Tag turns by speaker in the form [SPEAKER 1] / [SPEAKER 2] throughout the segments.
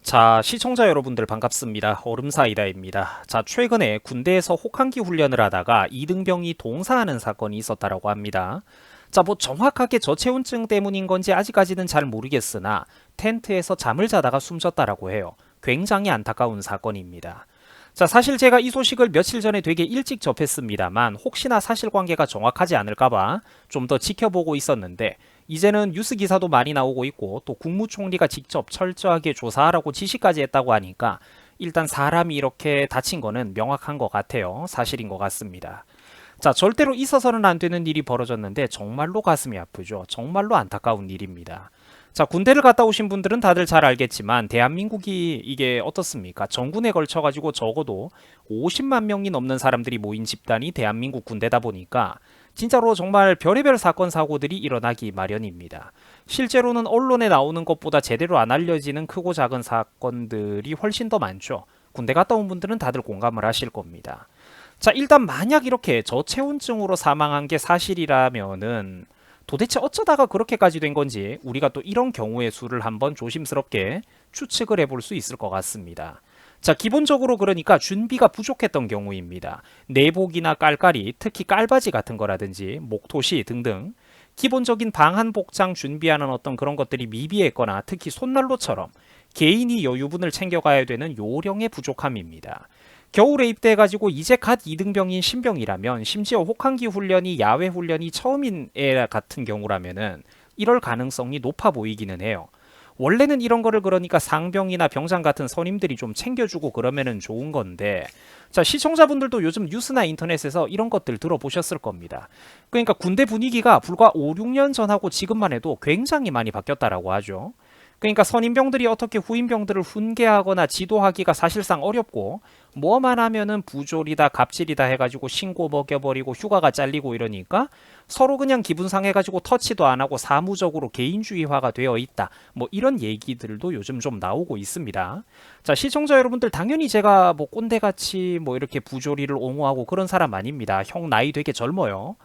[SPEAKER 1] 자, 시청자 여러분들 반갑습니다. 얼음사이다입니다. 자, 최근에 군대에서 혹한기 훈련을 하다가 이등병이 동사하는 사건이 있었다라고 합니다. 자, 뭐 정확하게 저체온증 때문인 건지 아직까지는 잘 모르겠으나 텐트에서 잠을 자다가 숨졌다라고 해요. 굉장히 안타까운 사건입니다. 자, 사실 제가 이 소식을 며칠 전에 되게 일찍 접했습니다만 혹시나 사실관계가 정확하지 않을까봐 좀 더 지켜보고 있었는데 이제는 뉴스 기사도 많이 나오고 있고 또 국무총리가 직접 철저하게 조사하라고 지시까지 했다고 하니까 일단 사람이 이렇게 다친 거는 명확한 것 같아요. 사실인 것 같습니다. 자, 절대로 있어서는 안 되는 일이 벌어졌는데 정말로 가슴이 아프죠. 정말로 안타까운 일입니다. 자, 군대를 갔다 오신 분들은 다들 잘 알겠지만 대한민국이 이게 어떻습니까? 전군에 걸쳐가지고 적어도 50만 명이 넘는 사람들이 모인 집단이 대한민국 군대다 보니까 진짜로 정말 별의별 사건 사고들이 일어나기 마련입니다. 실제로는 언론에 나오는 것보다 제대로 안 알려지는 크고 작은 사건들이 훨씬 더 많죠. 군대 갔다 온 분들은 다들 공감을 하실 겁니다. 자, 일단 만약 이렇게 저체온증으로 사망한 게 사실이라면은 도대체 어쩌다가 그렇게까지 된 건지 우리가 또 이런 경우의 수를 한번 조심스럽게 추측을 해볼 수 있을 것 같습니다. 자, 기본적으로 그러니까 준비가 부족했던 경우입니다. 내복이나 깔깔이, 특히 깔바지 같은 거라든지 목토시 등등 기본적인 방한 복장 준비하는 어떤 그런 것들이 미비했거나 특히 손난로처럼 개인이 여유분을 챙겨가야 되는 요령의 부족함입니다. 겨울에 입대해가지고 이제 갓 이등병인 신병이라면 심지어 혹한기 훈련이 야외 훈련이 처음인 애 같은 경우라면은 이럴 가능성이 높아 보이기는 해요. 원래는 이런 거를 그러니까 상병이나 병장 같은 선임들이 좀 챙겨주고 그러면은 좋은 건데, 자, 시청자분들도 요즘 뉴스나 인터넷에서 이런 것들 들어보셨을 겁니다. 그러니까 군대 분위기가 불과 5, 6년 전하고 지금만 해도 굉장히 많이 바뀌었다라고 하죠. 그러니까 선임병들이 어떻게 후임병들을 훈계하거나 지도하기가 사실상 어렵고 뭐만 하면은 부조리다 갑질이다 해가지고 신고 먹여버리고 휴가가 잘리고 이러니까 서로 그냥 기분 상해가지고 터치도 안 하고 사무적으로 개인주의화가 되어 있다, 뭐 이런 얘기들도 요즘 좀 나오고 있습니다. 자, 시청자 여러분들 당연히 제가 뭐 꼰대같이 뭐 이렇게 부조리를 옹호하고 그런 사람 아닙니다. 형 나이 되게 젊어요.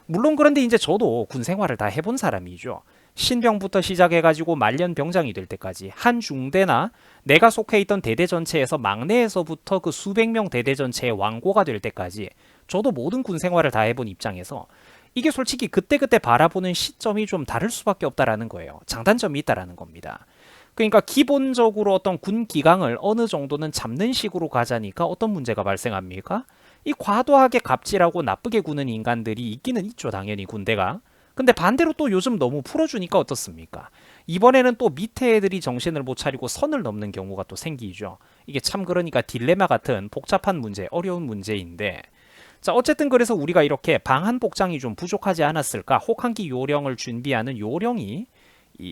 [SPEAKER 1] 물론 그런데 이제 저도 군 생활을 다 해본 사람이죠. 신병부터 시작해가지고 말년 병장이 될 때까지 한 중대나 내가 속해 있던 대대 전체에서 막내에서부터 그 수백 명 대대 전체의 왕고가 될 때까지 저도 모든 군 생활을 다 해본 입장에서 이게 솔직히 그때그때 바라보는 시점이 좀 다를 수밖에 없다라는 거예요. 장단점이 있다라는 겁니다. 그러니까 기본적으로 어떤 군 기강을 어느 정도는 잡는 식으로 가자니까 어떤 문제가 발생합니까? 이 과도하게 갑질하고 나쁘게 구는 인간들이 있기는 있죠, 당연히 군대가. 근데 반대로 또 요즘 너무 풀어주니까 어떻습니까? 이번에는 또 밑에 애들이 정신을 못 차리고 선을 넘는 경우가 또 생기죠. 이게 참 그러니까 딜레마 같은 복잡한 문제, 어려운 문제인데, 자, 어쨌든 그래서 우리가 이렇게 방한 복장이 좀 부족하지 않았을까? 혹한기 요령을 준비하는 요령이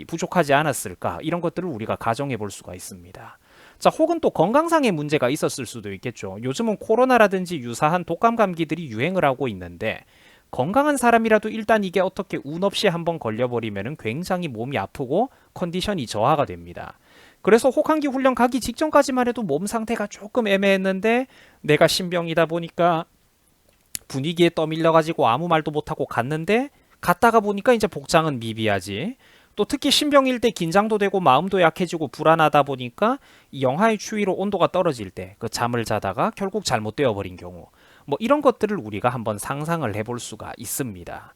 [SPEAKER 1] 부족하지 않았을까? 이런 것들을 우리가 가정해 볼 수가 있습니다. 자, 혹은 또 건강상의 문제가 있었을 수도 있겠죠. 요즘은 코로나라든지 유사한 독감 감기들이 유행을 하고 있는데 건강한 사람이라도 일단 이게 어떻게 운 없이 한번 걸려버리면 굉장히 몸이 아프고 컨디션이 저하가 됩니다. 그래서 혹한기 훈련 가기 직전까지만 해도 몸 상태가 조금 애매했는데 내가 신병이다 보니까 분위기에 떠밀려가지고 아무 말도 못하고 갔는데 갔다가 보니까 이제 복장은 미비하지. 또 특히 신병일 때 긴장도 되고 마음도 약해지고 불안하다 보니까 이 영하의 추위로 온도가 떨어질 때 그 잠을 자다가 결국 잘못되어 버린 경우, 뭐 이런 것들을 우리가 한번 상상을 해볼 수가 있습니다.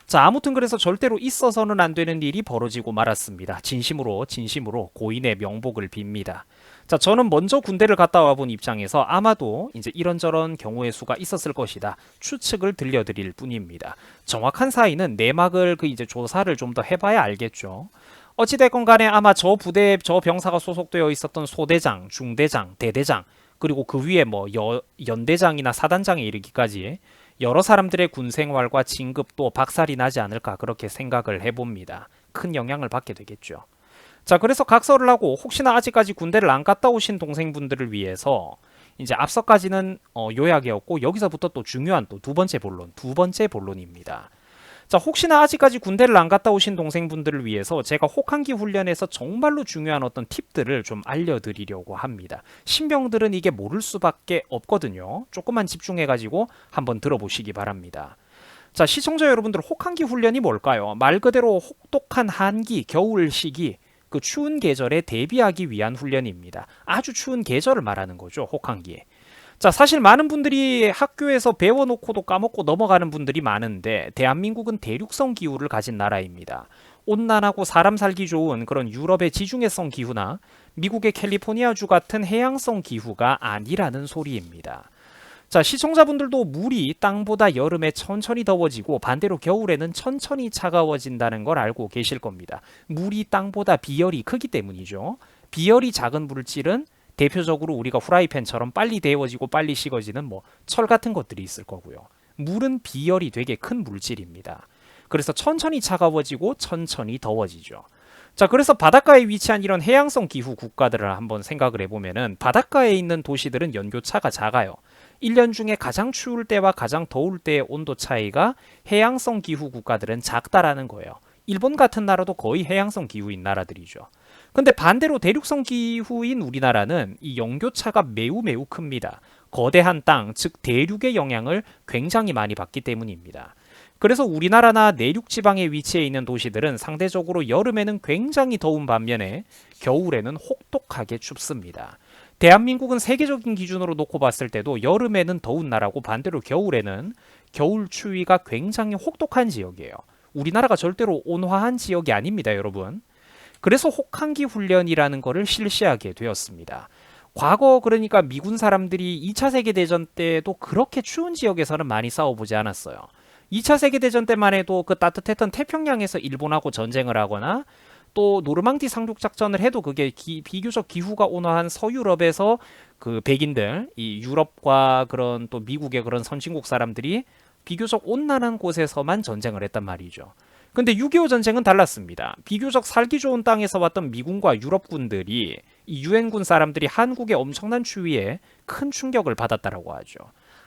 [SPEAKER 1] 자, 아무튼 그래서 절대로 있어서는 안 되는 일이 벌어지고 말았습니다. 진심으로 고인의 명복을 빕니다. 자, 저는 먼저 군대를 갔다 와본 입장에서 아마도 이제 이런저런 경우의 수가 있었을 것이다 추측을 들려드릴 뿐입니다. 정확한 사이는 내막을 그 이제 조사를 좀 더 해봐야 알겠죠. 어찌됐건 간에 아마 저 부대에 저 병사가 소속되어 있었던 소대장, 중대장, 대대장, 그리고 그 위에 뭐 연대장이나 사단장에 이르기까지 여러 사람들의 군 생활과 진급도 박살이 나지 않을까 그렇게 생각을 해봅니다. 큰 영향을 받게 되겠죠. 자, 그래서 각서를 하고 혹시나 아직까지 군대를 안 갔다 오신 동생분들을 위해서 이제 앞서까지는 요약이었고 여기서부터 또 중요한 또 두 번째 본론입니다. 자, 혹시나 아직까지 군대를 안 갔다 오신 동생분들을 위해서 제가 혹한기 훈련에서 정말로 중요한 어떤 팁들을 좀 알려드리려고 합니다. 신병들은 이게 모를 수밖에 없거든요. 조금만 집중해가지고 한번 들어보시기 바랍니다. 자, 시청자 여러분들 혹한기 훈련이 뭘까요? 말 그대로 혹독한 한기, 겨울 시기, 그 추운 계절에 대비하기 위한 훈련입니다. 아주 추운 계절을 말하는 거죠. 혹한기에. 자, 사실 많은 분들이 학교에서 배워놓고도 까먹고 넘어가는 분들이 많은데 대한민국은 대륙성 기후를 가진 나라입니다. 온난하고 사람 살기 좋은 그런 유럽의 지중해성 기후나 미국의 캘리포니아주 같은 해양성 기후가 아니라는 소리입니다. 자, 시청자분들도 물이 땅보다 여름에 천천히 더워지고 반대로 겨울에는 천천히 차가워진다는 걸 알고 계실 겁니다. 물이 땅보다 비열이 크기 때문이죠. 비열이 작은 물질은 대표적으로 우리가 후라이팬처럼 빨리 데워지고 빨리 식어지는 뭐 철 같은 것들이 있을 거고요. 물은 비열이 되게 큰 물질입니다. 그래서 천천히 차가워지고 천천히 더워지죠. 자, 그래서 바닷가에 위치한 이런 해양성 기후 국가들을 한번 생각을 해보면은 바닷가에 있는 도시들은 연교차가 작아요. 1년 중에 가장 추울 때와 가장 더울 때의 온도 차이가 해양성 기후 국가들은 작다라는 거예요. 일본 같은 나라도 거의 해양성 기후인 나라들이죠. 근데 반대로 대륙성 기후인 우리나라는 이 연교차가 매우 큽니다. 거대한 땅, 즉 대륙의 영향을 굉장히 많이 받기 때문입니다. 그래서 우리나라나 내륙 지방에 위치해 있는 도시들은 상대적으로 여름에는 굉장히 더운 반면에 겨울에는 혹독하게 춥습니다. 대한민국은 세계적인 기준으로 놓고 봤을 때도 여름에는 더운 나라고 반대로 겨울에는 겨울 추위가 굉장히 혹독한 지역이에요. 우리나라가 절대로 온화한 지역이 아닙니다, 여러분. 그래서 혹한기 훈련이라는 것을 실시하게 되었습니다. 과거 그러니까 미군 사람들이 2차 세계대전 때도 그렇게 추운 지역에서는 많이 싸워보지 않았어요. 2차 세계대전 때만 해도 그 따뜻했던 태평양에서 일본하고 전쟁을 하거나 또 노르망디 상륙작전을 해도 그게 비교적 기후가 온화한 서유럽에서 그 백인들, 이 유럽과 그런 또 미국의 그런 선진국 사람들이 비교적 온난한 곳에서만 전쟁을 했단 말이죠. 근데 6.25 전쟁은 달랐습니다. 비교적 살기 좋은 땅에서 왔던 미군과 유럽군들이 이 유엔군 사람들이 한국의 엄청난 추위에 큰 충격을 받았다라고 하죠.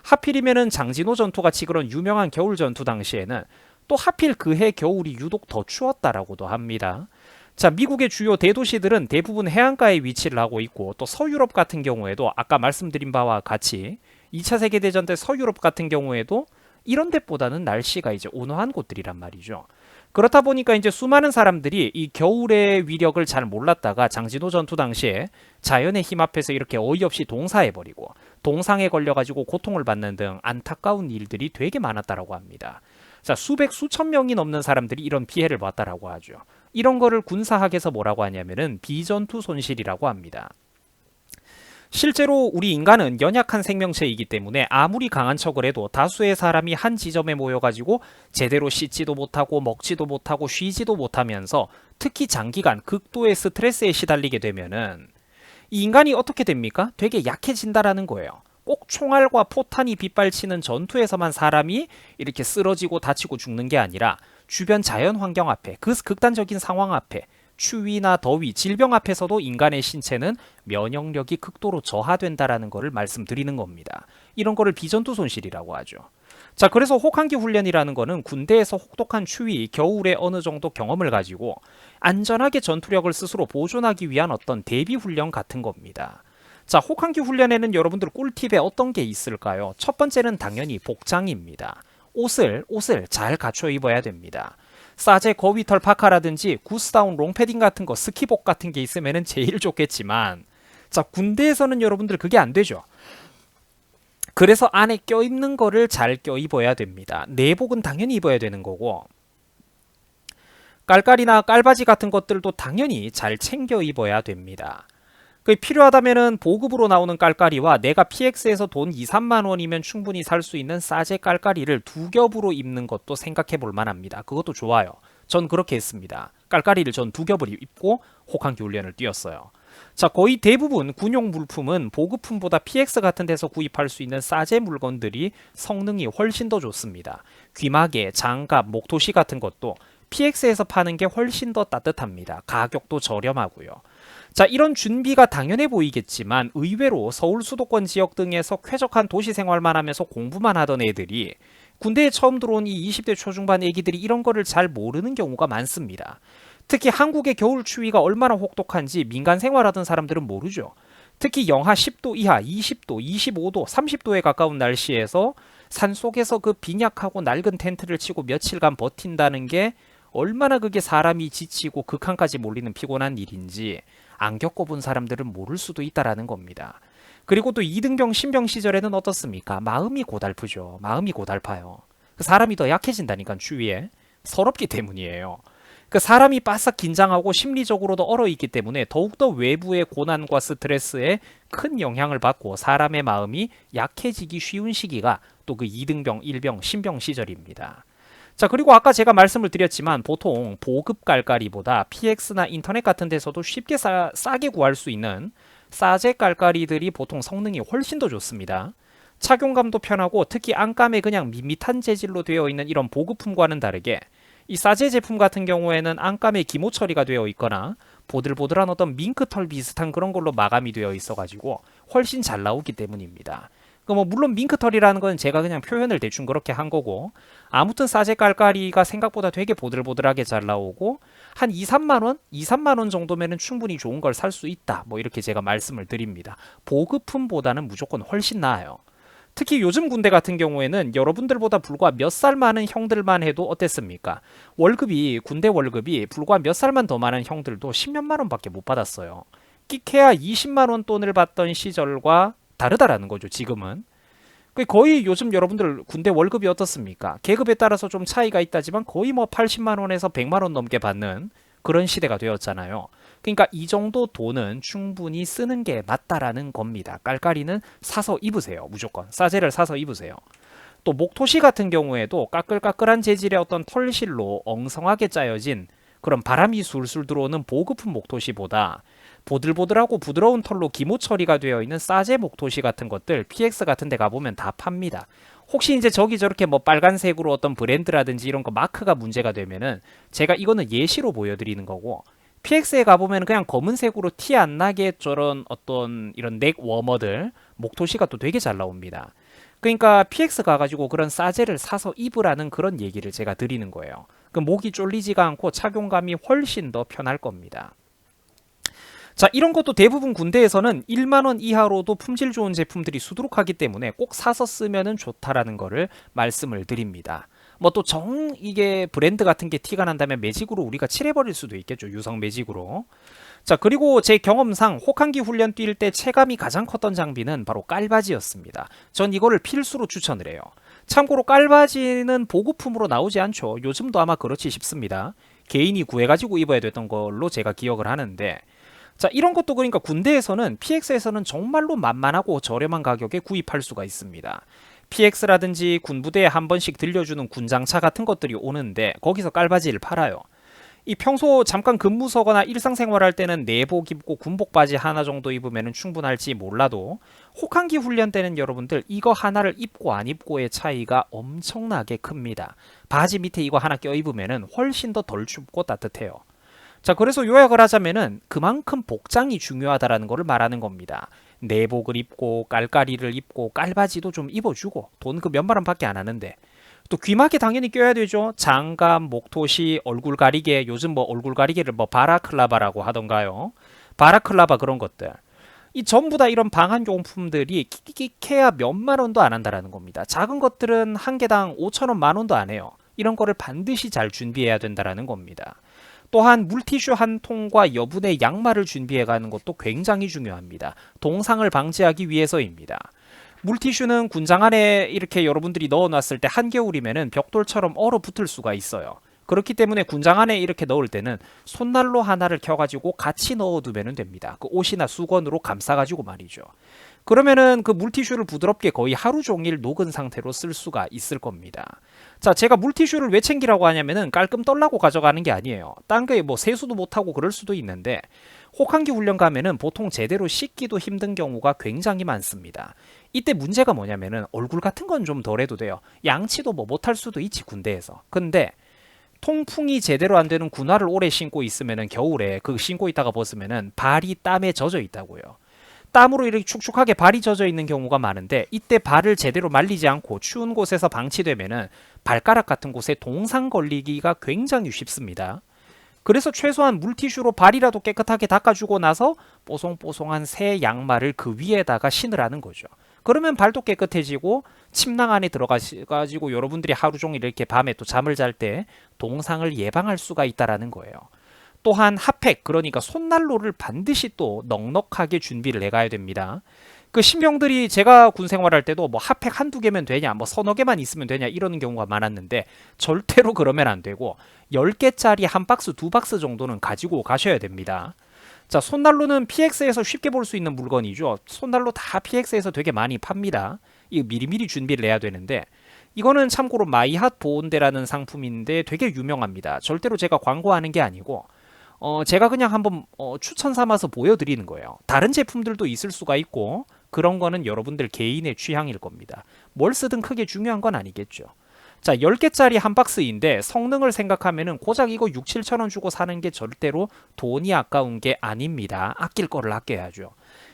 [SPEAKER 1] 하필이면은 장진호 전투같이 그런 유명한 겨울 전투 당시에는 또 하필 그해 겨울이 유독 더 추웠다라고도 합니다. 자, 미국의 주요 대도시들은 대부분 해안가에 위치를 하고 있고 또 서유럽 같은 경우에도 아까 말씀드린 바와 같이 2차 세계대전 때 서유럽 같은 경우에도 이런 데보다는 날씨가 이제 온화한 곳들이란 말이죠. 그렇다 보니까 이제 수많은 사람들이 이 겨울의 위력을 잘 몰랐다가 장진호 전투 당시에 자연의 힘 앞에서 이렇게 어이없이 동사해버리고 동상에 걸려가지고 고통을 받는 등 안타까운 일들이 되게 많았다라고 합니다. 자, 수천 명이 넘는 사람들이 이런 피해를 봤다라고 하죠. 이런 거를 군사학에서 뭐라고 하냐면은 비전투 손실이라고 합니다. 실제로 우리 인간은 연약한 생명체이기 때문에 아무리 강한 척을 해도 다수의 사람이 한 지점에 모여가지고 제대로 씻지도 못하고 먹지도 못하고 쉬지도 못하면서 특히 장기간 극도의 스트레스에 시달리게 되면은 이 인간이 어떻게 됩니까? 되게 약해진다라는 거예요. 꼭 총알과 포탄이 빗발치는 전투에서만 사람이 이렇게 쓰러지고 다치고 죽는 게 아니라 주변 자연 환경 앞에 그 극단적인 상황 앞에 추위나 더위, 질병 앞에서도 인간의 신체는 면역력이 극도로 저하된다라는 것을 말씀드리는 겁니다. 이런 거를 비전투 손실이라고 하죠. 자, 그래서 혹한기 훈련이라는 거는 군대에서 혹독한 추위, 겨울에 어느 정도 경험을 가지고 안전하게 전투력을 스스로 보존하기 위한 어떤 대비 훈련 같은 겁니다. 자, 혹한기 훈련에는 여러분들 꿀팁에 어떤 게 있을까요? 첫 번째는 당연히 복장입니다. 옷을 잘 갖춰 입어야 됩니다. 사제 거위털 파카라든지 구스다운 롱패딩 같은 거, 스키복 같은 게 있으면 제일 좋겠지만 자, 군대에서는 여러분들 그게 안 되죠. 그래서 안에 껴입는 거를 잘 껴입어야 됩니다. 내복은 당연히 입어야 되는 거고 깔깔이나 깔바지 같은 것들도 당연히 잘 챙겨 입어야 됩니다. 필요하다면은 보급으로 나오는 깔깔이와 내가 PX에서 돈 2, 3만 원이면 충분히 살 수 있는 사제 깔깔이를 두 겹으로 입는 것도 생각해 볼 만합니다. 그것도 좋아요. 전 그렇게 했습니다. 깔깔이를 전 두 겹을 입고 혹한기 훈련을 뛰었어요. 자, 거의 대부분 군용 물품은 보급품보다 PX 같은 데서 구입할 수 있는 사제 물건들이 성능이 훨씬 더 좋습니다. 귀마개, 장갑, 목도시 같은 것도 PX에서 파는 게 훨씬 더 따뜻합니다. 가격도 저렴하고요. 자, 이런 준비가 당연해 보이겠지만 의외로 서울 수도권 지역 등에서 쾌적한 도시 생활만 하면서 공부만 하던 애들이 군대에 처음 들어온 이 20대 초중반 애기들이 이런 거를 잘 모르는 경우가 많습니다. 특히 한국의 겨울 추위가 얼마나 혹독한지 민간 생활하던 사람들은 모르죠. 특히 영하 10도 이하, 20도, 25도, 30도에 가까운 날씨에서 산속에서 그 빈약하고 낡은 텐트를 치고 며칠간 버틴다는 게 얼마나 그게 사람이 지치고 극한까지 몰리는 피곤한 일인지 안 겪어본 사람들은 모를 수도 있다라는 겁니다. 그리고 또 이등병 신병 시절에는 어떻습니까? 마음이 고달프죠. 마음이 고달파요. 그 사람이 더 약해진다니까 추위에. 서럽기 때문이에요. 그 사람이 바싹 긴장하고 심리적으로도 얼어있기 때문에 더욱더 외부의 고난과 스트레스에 큰 영향을 받고 사람의 마음이 약해지기 쉬운 시기가 또 그 이등병, 일병, 신병 시절입니다. 자, 그리고 아까 제가 말씀을 드렸지만 보통 보급 깔깔이보다 PX나 인터넷 같은 데서도 쉽게 싸게 구할 수 있는 싸제 깔깔이들이 보통 성능이 훨씬 더 좋습니다. 착용감도 편하고 특히 안감에 그냥 밋밋한 재질로 되어 있는 이런 보급품과는 다르게 이 싸제 제품 같은 경우에는 안감에 기모 처리가 되어 있거나 보들보들한 어떤 밍크털 비슷한 그런 걸로 마감이 되어 있어가지고 훨씬 잘 나오기 때문입니다. 물론 밍크털이라는 건 제가 그냥 표현을 대충 그렇게 한 거고 아무튼 싸제 깔깔이가 생각보다 되게 보들보들하게 잘 나오고 한 2, 3만 원? 2, 3만 원 정도면은 충분히 좋은 걸 살 수 있다. 이렇게 제가 말씀을 드립니다. 보급품보다는 무조건 훨씬 나아요. 특히 요즘 군대 같은 경우에는 여러분들보다 불과 몇 살 많은 형들만 해도 어땠습니까? 군대 월급이 불과 몇 살만 더 많은 형들도 10몇만 원밖에 못 받았어요. 끼케야 20만 원 돈을 받던 시절과 다르다라는 거죠, 지금은. 거의 요즘 여러분들 군대 월급이 어떻습니까? 계급에 따라서 좀 차이가 있다지만 거의 80만 원에서 100만 원 넘게 받는 그런 시대가 되었잖아요. 그러니까 이 정도 돈은 충분히 쓰는 게 맞다라는 겁니다. 깔깔이는 사서 입으세요. 무조건. 싸제를 사서 입으세요. 또 목토시 같은 경우에도 까끌까끌한 재질의 어떤 털실로 엉성하게 짜여진 그런 바람이 술술 들어오는 보급품 목토시보다 보들보들하고 부드러운 털로 기모 처리가 되어 있는 싸제 목토시 같은 것들 PX 같은 데 가보면 다 팝니다. 혹시 이제 저기 저렇게 빨간색으로 어떤 브랜드라든지 이런 거 마크가 문제가 되면은 제가 이거는 예시로 보여드리는 거고 PX에 가보면 그냥 검은색으로 티 안 나게 저런 어떤 이런 넥 워머들 목토시가 또 되게 잘 나옵니다. 그러니까 PX 가가지고 그런 싸제를 사서 입으라는 그런 얘기를 제가 드리는 거예요. 그 목이 쫄리지가 않고 착용감이 훨씬 더 편할 겁니다. 자, 이런 것도 대부분 군대에서는 1만원 이하로도 품질 좋은 제품들이 수두룩하기 때문에 꼭 사서 쓰면은 좋다라는 거를 말씀을 드립니다. 또 이게 브랜드 같은 게 티가 난다면 매직으로 우리가 칠해버릴 수도 있겠죠. 유성 매직으로. 자, 그리고 제 경험상 혹한기 훈련 뛸 때 체감이 가장 컸던 장비는 바로 깔바지였습니다. 전 이거를 필수로 추천을 해요. 참고로 깔바지는 보급품으로 나오지 않죠. 요즘도 아마 그렇지 싶습니다. 개인이 구해가지고 입어야 됐던 걸로 제가 기억을 하는데 자, 이런 것도 그러니까 군대에서는 PX에서는 정말로 만만하고 저렴한 가격에 구입할 수가 있습니다. PX라든지 군부대에 한 번씩 들려주는 군장차 같은 것들이 오는데 거기서 깔바지를 팔아요. 이 평소 잠깐 근무 서거나 일상생활할 때는 내복 입고 군복 바지 하나 정도 입으면 충분할지 몰라도 혹한기 훈련 때는 여러분들 이거 하나를 입고 안 입고의 차이가 엄청나게 큽니다. 바지 밑에 이거 하나 껴입으면 훨씬 더 덜 춥고 따뜻해요. 자, 그래서 요약을 하자면은 그만큼 복장이 중요하다라는 것을 말하는 겁니다. 내복을 입고 깔깔이를 입고 깔바지도 좀 입어주고 돈 그 몇만 원밖에 안 하는데 또 귀마개 당연히 껴야 되죠. 장갑, 목토시, 얼굴 가리개 요즘 얼굴 가리개를 바라클라바라고 하던가요. 바라클라바 그런 것들 이 전부 다 이런 방한용품들이 끽끽해야 몇만 원도 안 한다라는 겁니다. 작은 것들은 한 개당 5천 원, 만 원도 안 해요. 이런 거를 반드시 잘 준비해야 된다라는 겁니다. 또한 물티슈 한 통과 여분의 양말을 준비해 가는 것도 굉장히 중요합니다. 동상을 방지하기 위해서입니다. 물티슈는 군장 안에 이렇게 여러분들이 넣어놨을 때 한겨울이면은 벽돌처럼 얼어붙을 수가 있어요. 그렇기 때문에 군장 안에 이렇게 넣을 때는 손난로 하나를 켜가지고 같이 넣어두면 됩니다. 그 옷이나 수건으로 감싸가지고 말이죠. 그러면은 그 물티슈를 부드럽게 거의 하루 종일 녹은 상태로 쓸 수가 있을 겁니다. 자, 제가 물티슈를 왜 챙기라고 하냐면은 깔끔 떨라고 가져가는 게 아니에요. 딴 게 세수도 못하고 그럴 수도 있는데 혹한기 훈련 가면은 보통 제대로 씻기도 힘든 경우가 굉장히 많습니다. 이때 문제가 뭐냐면은 얼굴 같은 건 좀 덜 해도 돼요. 양치도 못할 수도 있지 군대에서. 근데 통풍이 제대로 안 되는 군화를 오래 신고 있으면은 겨울에 그 신고 있다가 벗으면은 발이 땀에 젖어 있다고요. 땀으로 이렇게 축축하게 발이 젖어 있는 경우가 많은데 이때 발을 제대로 말리지 않고 추운 곳에서 방치되면은 발가락 같은 곳에 동상 걸리기가 굉장히 쉽습니다. 그래서 최소한 물티슈로 발이라도 깨끗하게 닦아주고 나서 뽀송뽀송한 새 양말을 그 위에다가 신으라는 거죠. 그러면 발도 깨끗해지고 침낭 안에 들어가가지고 여러분들이 하루 종일 이렇게 밤에 또 잠을 잘 때 동상을 예방할 수가 있다라는 거예요. 또한 핫팩, 그러니까 손난로를 반드시 또 넉넉하게 준비를 해가야 됩니다. 그 신병들이 제가 군 생활할 때도 뭐 핫팩 한두 개면 되냐, 뭐 서너 개만 있으면 되냐 이러는 경우가 많았는데 절대로 그러면 안 되고 10개짜리 한 박스, 두 박스 정도는 가지고 가셔야 됩니다. 자, 손난로는 PX에서 쉽게 볼 수 있는 물건이죠. 손난로 다 PX에서 되게 많이 팝니다. 이거 미리미리 준비를 해야 되는데 이거는 참고로 마이핫 보온대라는 상품인데 되게 유명합니다. 절대로 제가 광고하는 게 아니고 제가 그냥 한번 추천 삼아서 보여드리는 거예요. 다른 제품들도 있을 수가 있고 그런 거는 여러분들 개인의 취향일 겁니다. 뭘 쓰든 크게 중요한 건 아니겠죠. 자, 10개짜리 한 박스인데 성능을 생각하면은 고작 이거 6, 7천 원 주고 사는 게 절대로 돈이 아까운 게 아닙니다. 아낄 거를 아껴야죠.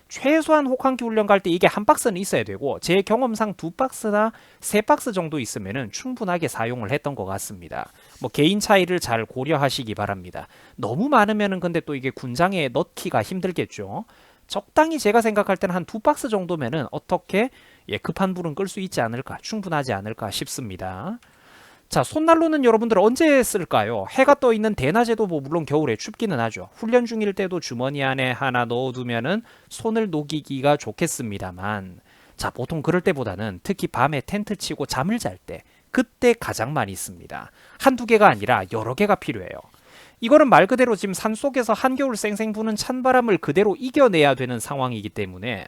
[SPEAKER 1] 최소한 혹한기 훈련 갈 때 이게 한 박스는 있어야 되고 제 경험상 두 박스나 세 박스 정도 있으면은 충분하게 사용을 했던 것 같습니다. 뭐 개인 차이를 잘 고려하시기 바랍니다. 너무 많으면은 근데 또 이게 군장에 넣기가 힘들겠죠. 적당히 제가 생각할 때는 한 두 박스 정도면은 어떻게 급한 불은 끌 수 있지 않을까, 충분하지 않을까 싶습니다. 자, 손난로는 여러분들 언제 쓸까요? 해가 떠 있는 대낮에도 뭐 물론 겨울에 춥기는 하죠. 훈련 중일 때도 주머니 안에 하나 넣어두면은 손을 녹이기가 좋겠습니다만, 자, 보통 그럴 때보다는 특히 밤에 텐트 치고 잠을 잘 때 그때 가장 많이 씁니다. 한두 개가 아니라 여러 개가 필요해요. 이거는 말 그대로 지금 산속에서 한겨울 쌩쌩 부는 찬바람을 그대로 이겨내야 되는 상황이기 때문에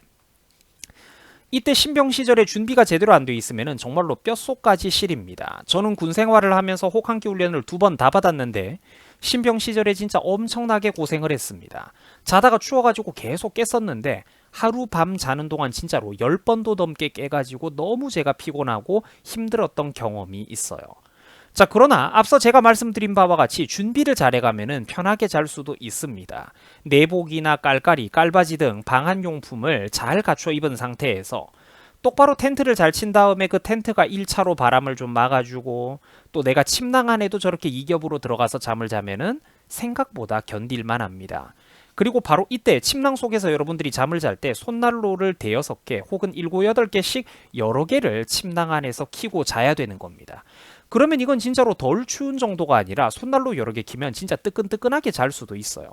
[SPEAKER 1] 이때 신병 시절에 준비가 제대로 안 돼 있으면 정말로 뼛속까지 시립니다. 저는 군 생활을 하면서 혹한기 훈련을 2번 다 받았는데 신병 시절에 진짜 엄청나게 고생을 했습니다. 자다가 추워가지고 계속 깼었는데 하루 밤 자는 동안 진짜로 10번도 넘게 깨가지고 너무 제가 피곤하고 힘들었던 경험이 있어요. 자, 그러나 앞서 제가 말씀드린 바와 같이 준비를 잘해가면은 편하게 잘 수도 있습니다. 내복이나 깔깔이, 깔바지 등 방한용품을 잘 갖춰 입은 상태에서 똑바로 텐트를 잘 친 다음에 그 텐트가 1차로 바람을 좀 막아주고 또 내가 침낭 안에도 저렇게 이겹으로 들어가서 잠을 자면은 생각보다 견딜만 합니다. 그리고 바로 이때 침낭 속에서 여러분들이 잠을 잘 때 손난로를 대여섯 개 혹은 7, 8개씩 여러 개를 침낭 안에서 켜고 자야 되는 겁니다. 그러면 이건 진짜로 덜 추운 정도가 아니라 손난로 여러 개 키면 진짜 뜨끈뜨끈하게 잘 수도 있어요.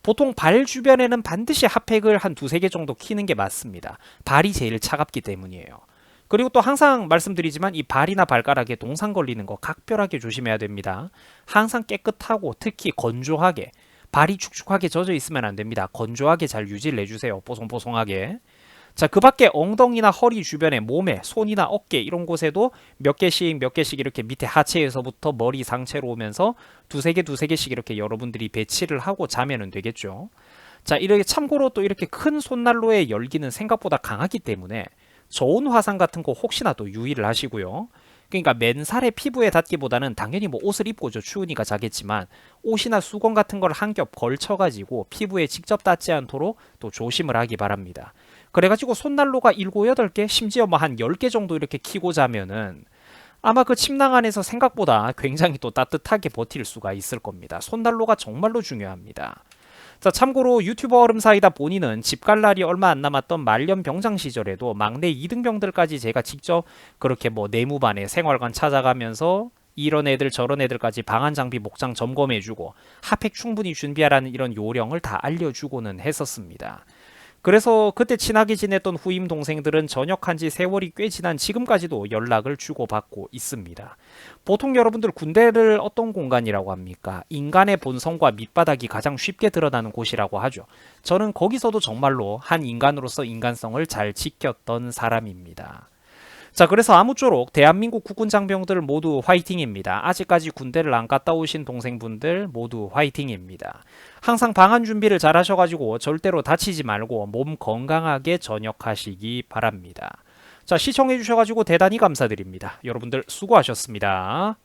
[SPEAKER 1] 보통 발 주변에는 반드시 핫팩을 한 두세 개 정도 키는 게 맞습니다. 발이 제일 차갑기 때문이에요. 그리고 또 항상 말씀드리지만 이 발이나 발가락에 동상 걸리는 거 각별하게 조심해야 됩니다. 항상 깨끗하고 특히 건조하게, 발이 축축하게 젖어 있으면 안 됩니다. 건조하게 잘 유지를 해주세요. 뽀송뽀송하게. 자, 그 밖에 엉덩이나 허리 주변에 몸에 손이나 어깨 이런 곳에도 몇 개씩 이렇게 밑에 하체에서부터 머리 상체로 오면서 두세 개씩 이렇게 여러분들이 배치를 하고 자면은 되겠죠. 자, 이렇게 참고로 또 이렇게 큰 손난로의 열기는 생각보다 강하기 때문에 저온 화상 같은 거 혹시나 또 유의를 하시고요. 그러니까 맨살에 피부에 닿기보다는 당연히 뭐 옷을 입고 추우니까 자겠지만 옷이나 수건 같은 걸 한 겹 걸쳐가지고 피부에 직접 닿지 않도록 또 조심을 하기 바랍니다. 그래가지고 손난로가 7, 8개 심지어 뭐 한 10개 정도 이렇게 키고 자면은 아마 그 침낭 안에서 생각보다 굉장히 또 따뜻하게 버틸 수가 있을 겁니다. 손난로가 정말로 중요합니다. 자, 참고로 유튜버 얼음사이다 본인은 집 갈 날이 얼마 안 남았던 말년 병장 시절에도 막내 2등병들까지 제가 직접 그렇게 뭐 내무반에 생활관 찾아가면서 이런 애들 저런 애들까지 방한 장비 목장 점검해주고 핫팩 충분히 준비하라는 이런 요령을 다 알려주고는 했었습니다. 그래서 그때 친하게 지냈던 후임 동생들은 전역한 지 세월이 꽤 지난 지금까지도 연락을 주고받고 있습니다. 보통 여러분들 군대를 어떤 공간이라고 합니까? 인간의 본성과 밑바닥이 가장 쉽게 드러나는 곳이라고 하죠. 저는 거기서도 정말로 한 인간으로서 인간성을 잘 지켰던 사람입니다. 자, 그래서 아무쪼록 대한민국 국군 장병들 모두 화이팅입니다. 아직까지 군대를 안 갔다 오신 동생분들 모두 화이팅입니다. 항상 방한 준비를 잘 하셔가지고 절대로 다치지 말고 몸 건강하게 전역하시기 바랍니다. 자, 시청해주셔가지고 대단히 감사드립니다. 여러분들 수고하셨습니다.